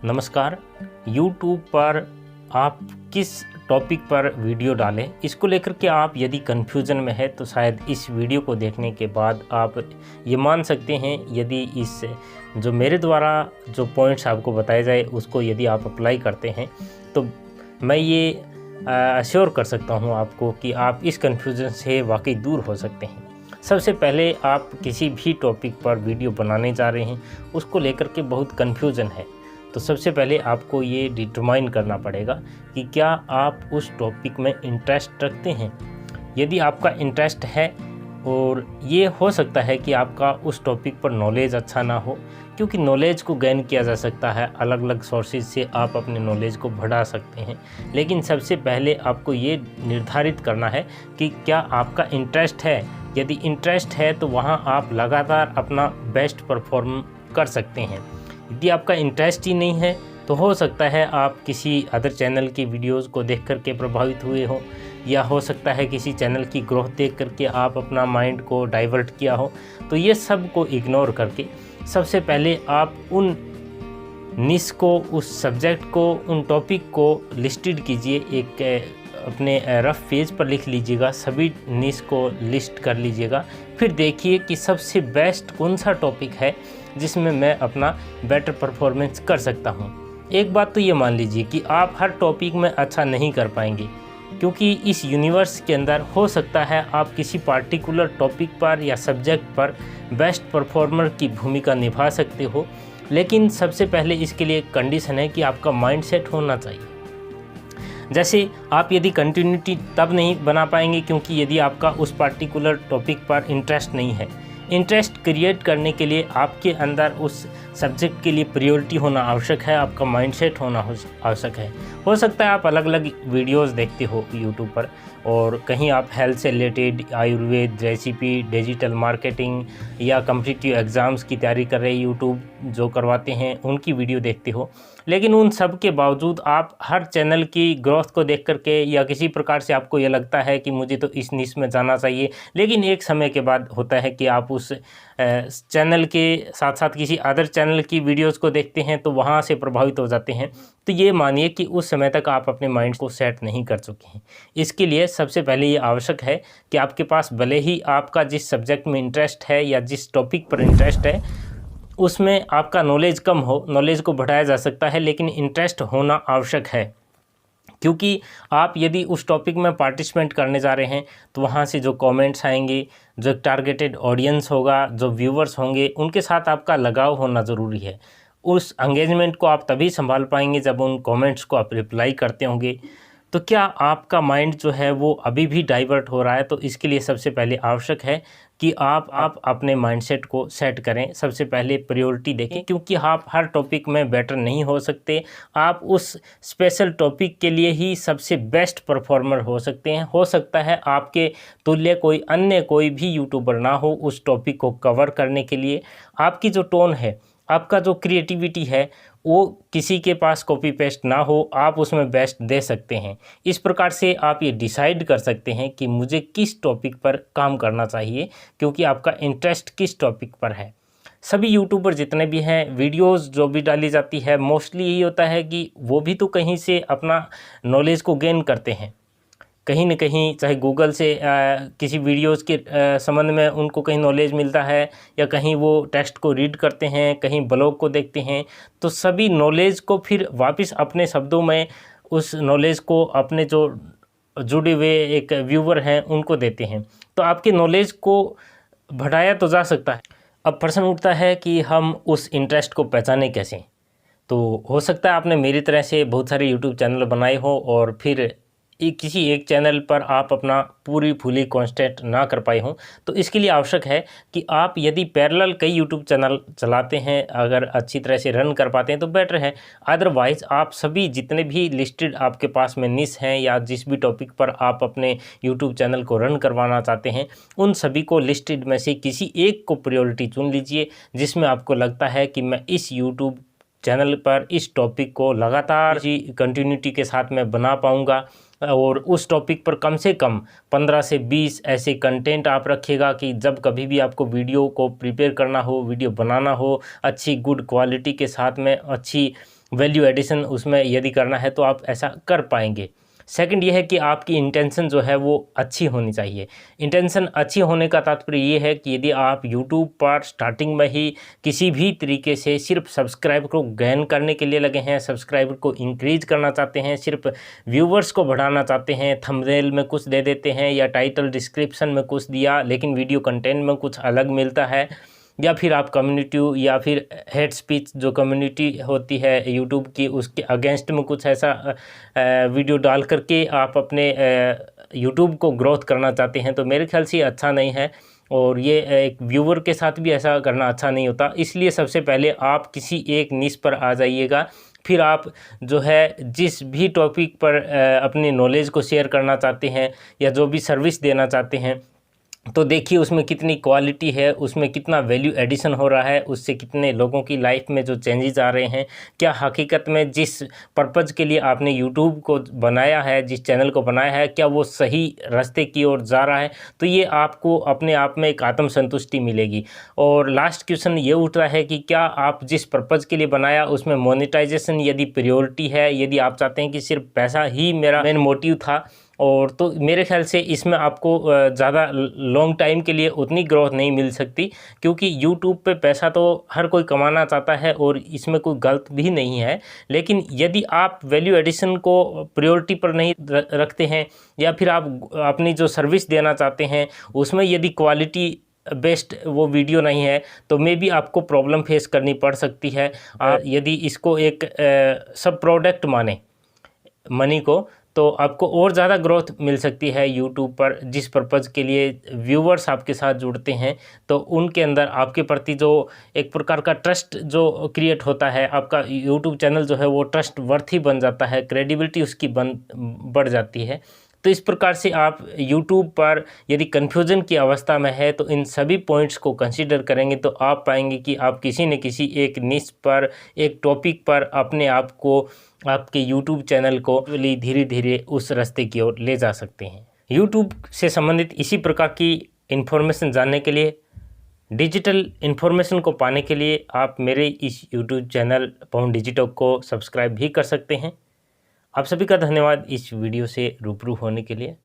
नमस्कार। YouTube पर आप किस टॉपिक पर वीडियो डालें, इसको लेकर के आप यदि कन्फ्यूज़न में है तो शायद इस वीडियो को देखने के बाद आप ये मान सकते हैं, यदि इस जो मेरे द्वारा जो पॉइंट्स आपको बताए जाए उसको यदि आप अप्लाई करते हैं तो मैं ये अश्योर कर सकता हूँ आपको कि आप इस कन्फ्यूज़न से वाकई दूर हो सकते हैं। सबसे पहले आप किसी भी टॉपिक पर वीडियो बनाने जा रहे हैं, उसको लेकर के बहुत कन्फ्यूज़न है, तो सबसे पहले आपको ये डिटरमाइन करना पड़ेगा कि क्या आप उस टॉपिक में इंटरेस्ट रखते हैं। यदि आपका इंटरेस्ट है, और ये हो सकता है कि आपका उस टॉपिक पर नॉलेज अच्छा ना हो, क्योंकि नॉलेज को गेन किया जा सकता है, अलग अलग सोर्सेज से आप अपने नॉलेज को बढ़ा सकते हैं। लेकिन सबसे पहले आपको ये निर्धारित करना है कि क्या आपका इंटरेस्ट है। यदि इंटरेस्ट है तो वहाँ आप लगातार अपना बेस्ट परफॉर्म कर सकते हैं। यदि आपका इंटरेस्ट ही नहीं है तो हो सकता है आप किसी अदर चैनल की वीडियोस को देख कर के प्रभावित हुए हो, या हो सकता है किसी चैनल की ग्रोथ देख करके आप अपना माइंड को डाइवर्ट किया हो। तो ये सब को इग्नोर करके सबसे पहले आप उन निश को, उस सब्जेक्ट को, उन टॉपिक को लिस्टेड कीजिए। एक अपने रफ पेज पर लिख लीजिएगा, सभी निश को लिस्ट कर लीजिएगा। फिर देखिए कि सबसे बेस्ट कौन सा टॉपिक है जिसमें मैं अपना बेटर परफॉर्मेंस कर सकता हूँ। एक बात तो ये मान लीजिए कि आप हर टॉपिक में अच्छा नहीं कर पाएंगे, क्योंकि इस यूनिवर्स के अंदर हो सकता है आप किसी पार्टिकुलर टॉपिक पर या सब्जेक्ट पर बेस्ट परफॉर्मर की भूमिका निभा सकते हो। लेकिन सबसे पहले इसके लिए एक कंडीशन है कि आपका माइंडसेट होना चाहिए। जैसे आप यदि कंटिन्यूटी तब नहीं बना पाएंगे क्योंकि यदि आपका उस पार्टिकुलर टॉपिक पर इंटरेस्ट नहीं है। इंटरेस्ट क्रिएट करने के लिए आपके अंदर उस सब्जेक्ट के लिए प्रायोरिटी होना आवश्यक है, आपका माइंडसेट होना आवश्यक है। हो सकता है आप अलग अलग वीडियोस देखते हो यूट्यूब पर, और कहीं आप हेल्थ से related, Ayurveda, recipe, digital marketing या कॉम्पिटिटिव एग्ज़ाम्स की तैयारी कर रहे यूट्यूब जो करवाते हैं उनकी वीडियो देखते हो। लेकिन उन सब के बावजूद आप हर चैनल की ग्रोथ को देख करके या किसी प्रकार से आपको ये लगता है कि मुझे तो इस निश में जाना चाहिए, लेकिन एक समय के बाद होता है कि आप उस चैनल के साथ साथ किसी अदर चैनल की वीडियोस को देखते हैं तो वहाँ से प्रभावित हो जाते हैं। तो ये मानिए कि उस समय तक आप अपने माइंड को सेट नहीं कर चुके हैं। इसके लिए सबसे पहले ये आवश्यक है कि आपके पास भले ही आपका जिस सब्जेक्ट में इंटरेस्ट है या जिस टॉपिक पर इंटरेस्ट है उसमें आपका नॉलेज कम हो, नॉलेज को बढ़ाया जा सकता है, लेकिन इंटरेस्ट होना आवश्यक है। क्योंकि आप यदि उस टॉपिक में पार्टिसिपेट करने जा रहे हैं तो वहाँ से जो कमेंट्स आएंगे, जो टारगेटेड ऑडियंस होगा, जो व्यूवर्स होंगे, उनके साथ आपका लगाव होना ज़रूरी है। उस एंगेजमेंट को आप तभी संभाल पाएंगे जब उन कमेंट्स को आप रिप्लाई करते होंगे। तो क्या आपका माइंड जो है वो अभी भी डाइवर्ट हो रहा है, तो इसके लिए सबसे पहले आवश्यक है कि आप अपने माइंडसेट को सेट करें। सबसे पहले प्रायोरिटी देखें, क्योंकि आप हर टॉपिक में बेटर नहीं हो सकते। आप उस स्पेशल टॉपिक के लिए ही सबसे बेस्ट परफॉर्मर हो सकते हैं। हो सकता है आपके तुल्य कोई भी यूट्यूबर ना हो उस टॉपिक को कवर करने के लिए। आपकी जो टोन है, आपका जो क्रिएटिविटी है, वो किसी के पास कॉपी पेस्ट ना हो, आप उसमें बेस्ट दे सकते हैं। इस प्रकार से आप ये डिसाइड कर सकते हैं कि मुझे किस टॉपिक पर काम करना चाहिए, क्योंकि आपका इंटरेस्ट किस टॉपिक पर है। सभी यूट्यूबर जितने भी हैं, वीडियोस जो भी डाली जाती है, मोस्टली यही होता है कि वो भी तो कहीं से अपना नॉलेज को गेन करते हैं, कहीं न कहीं, चाहे गूगल से किसी वीडियोस के संबंध में उनको कहीं नॉलेज मिलता है, या कहीं वो टेक्स्ट को रीड करते हैं, कहीं ब्लॉग को देखते हैं। तो सभी नॉलेज को फिर वापस अपने शब्दों में उस नॉलेज को अपने जो जुड़े हुए एक व्यूवर हैं उनको देते हैं। तो आपके नॉलेज को बढ़ाया तो जा सकता है। अब प्रश्न उठता है कि हम उस इंटरेस्ट को पहचानें कैसे। तो हो सकता है आपने मेरी तरह से बहुत सारे यूट्यूब चैनल बनाए हो और फिर किसी एक चैनल पर आप अपना पूरी फुली कॉन्सेंट्रेट ना कर पाए हों। तो इसके लिए आवश्यक है कि आप यदि पैरेलल कई यूट्यूब चैनल चलाते हैं, अगर अच्छी तरह से रन कर पाते हैं तो बेटर है। अदरवाइज़ आप सभी जितने भी लिस्टेड आपके पास में निश हैं, या जिस भी टॉपिक पर आप अपने यूट्यूब चैनल को रन करवाना चाहते हैं, उन सभी को लिस्टेड में से किसी एक को प्रायोरिटी चुन लीजिए, जिसमें आपको लगता है कि मैं इस यूट्यूब चैनल पर इस टॉपिक को लगातार कंटिन्यूटी के साथ मैं बना पाऊँगा। और उस टॉपिक पर कम से कम 15 से 20 ऐसे कंटेंट आप रखिएगा कि जब कभी भी आपको वीडियो को प्रिपेयर करना हो, वीडियो बनाना हो, अच्छी गुड क्वालिटी के साथ में अच्छी वैल्यू एडिशन उसमें यदि करना है तो आप ऐसा कर पाएंगे। सेकंड ये है कि आपकी इंटेंशन जो है वो अच्छी होनी चाहिए। इंटेंशन अच्छी होने का तात्पर्य ये है कि यदि आप यूट्यूब पर स्टार्टिंग में ही किसी भी तरीके से सिर्फ सब्सक्राइबर को गेन करने के लिए लगे हैं, सब्सक्राइबर को इंक्रीज करना चाहते हैं, सिर्फ व्यूवर्स को बढ़ाना चाहते हैं, थंबनेल में कुछ दे देते हैं या टाइटल डिस्क्रिप्शन में कुछ दिया लेकिन वीडियो कंटेंट में कुछ अलग मिलता है, या फिर आप कम्युनिटी या फिर हेट स्पीच जो कम्युनिटी होती है यूट्यूब की उसके अगेंस्ट में कुछ ऐसा वीडियो डाल करके आप अपने यूट्यूब को ग्रोथ करना चाहते हैं, तो मेरे ख्याल से अच्छा नहीं है और ये एक व्यूवर के साथ भी ऐसा करना अच्छा नहीं होता। इसलिए सबसे पहले आप किसी एक निश पर आ जाइएगा, फिर आप जो है जिस भी टॉपिक पर अपनी नॉलेज को शेयर करना चाहते हैं या जो भी सर्विस देना चाहते हैं, तो देखिए उसमें कितनी क्वालिटी है, उसमें कितना वैल्यू एडिशन हो रहा है, उससे कितने लोगों की लाइफ में जो चेंजेस आ रहे हैं, क्या हकीकत में जिस पर्पज़ के लिए आपने यूट्यूब को बनाया है, जिस चैनल को बनाया है, क्या वो सही रास्ते की ओर जा रहा है। तो ये आपको अपने आप में एक आत्मसंतुष्टि मिलेगी। और लास्ट क्वेश्चन ये उठता है कि क्या आप जिस पर्पज़ के लिए बनाया उसमें मोनेटाइजेशन यदि प्रायोरिटी है, यदि आप चाहते हैं कि सिर्फ पैसा ही मेरा मेन मोटिव था, और तो मेरे ख्याल से इसमें आपको ज़्यादा लॉन्ग टाइम के लिए उतनी ग्रोथ नहीं मिल सकती, क्योंकि यूट्यूब पे पैसा तो हर कोई कमाना चाहता है और इसमें कोई गलत भी नहीं है। लेकिन यदि आप वैल्यू एडिशन को प्रायोरिटी पर नहीं रखते हैं या फिर आप अपनी जो सर्विस देना चाहते हैं उसमें यदि क्वालिटी बेस्ट वो वीडियो नहीं है, तो मे बी आपको प्रॉब्लम फेस करनी पड़ सकती है। यदि इसको एक सब प्रोडक्ट माने मनी को, तो आपको और ज़्यादा ग्रोथ मिल सकती है यूट्यूब पर। जिस पर्पज़ के लिए व्यूवर्स आपके साथ जुड़ते हैं, तो उनके अंदर आपके प्रति जो एक प्रकार का ट्रस्ट जो क्रिएट होता है, आपका यूट्यूब चैनल जो है वो ट्रस्ट वर्थी बन जाता है, क्रेडिबिलिटी उसकी बढ़ जाती है। तो इस प्रकार से आप यूट्यूब पर यदि कन्फ्यूज़न की अवस्था में है तो इन सभी पॉइंट्स को कंसीडर करेंगे तो आप पाएंगे कि आप किसी न किसी एक निश पर, एक टॉपिक पर अपने आप को, आपके यूट्यूब चैनल को धीरे धीरे उस रास्ते की ओर ले जा सकते हैं। यूट्यूब से संबंधित इसी प्रकार की इन्फॉर्मेशन जानने के लिए, डिजिटल इन्फॉर्मेशन को पाने के लिए आप मेरे इस यूट्यूब चैनल पवन डिजिटॉक को सब्सक्राइब भी कर सकते हैं। आप सभी का धन्यवाद इस वीडियो से रूबरू होने के लिए।